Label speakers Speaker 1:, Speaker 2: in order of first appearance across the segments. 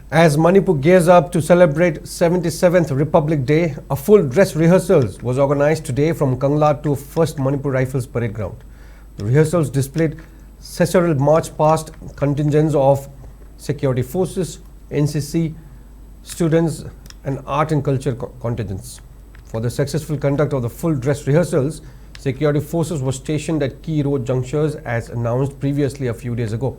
Speaker 1: As Manipur gears up to celebrate 77th Republic Day, a full dress rehearsals was organized today from Kangla to 1st Manipur Rifles Parade Ground. The rehearsals displayed sectoral march past contingents of security forces, NCC, students and art and culture contingents. For the successful conduct of the full dress rehearsals, security forces were stationed at key road junctures as announced previously a few days ago.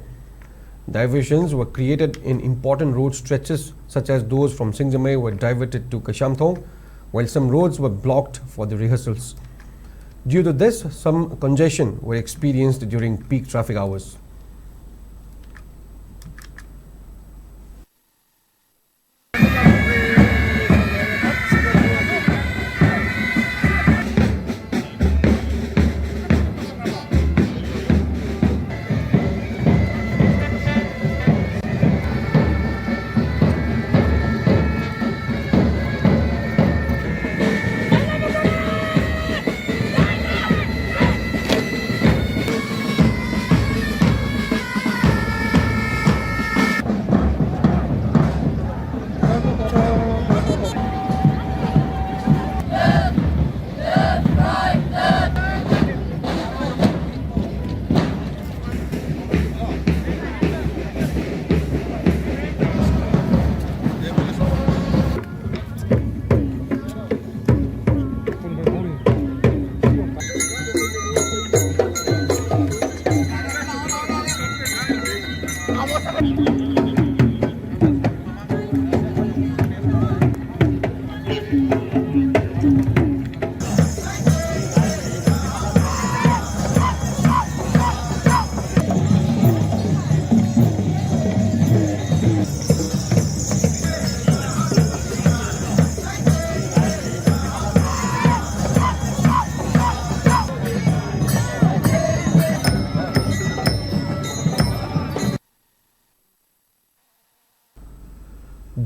Speaker 1: Diversions were created in important road stretches such as those from Singzamay were diverted to Kashamthong, while some roads were blocked for the rehearsals. Due to this, some congestion were experienced during peak traffic hours.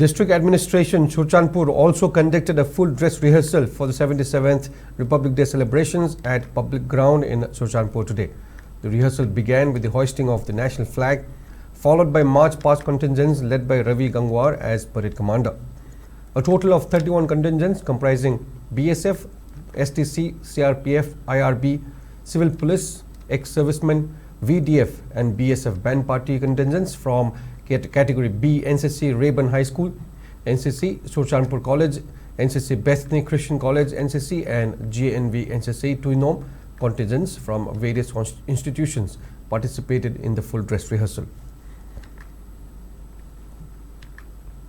Speaker 1: District Administration Shurchanpur also conducted a full dress rehearsal for the 77th Republic Day celebrations at public ground in Shurchanpur today. The rehearsal began with the hoisting of the national flag, followed by march past contingents led by Ravi Gangwar as parade commander. A total of 31 contingents comprising BSF, STC, CRPF, IRB, Civil Police, ex-servicemen, VDF and BSF band party contingents from Category B, NCC Rayburn High School, NCC Shurchanpur College, NCC Bethany Christian College, NCC and JNV NCC Tuinom contingents from various institutions participated in the full dress rehearsal.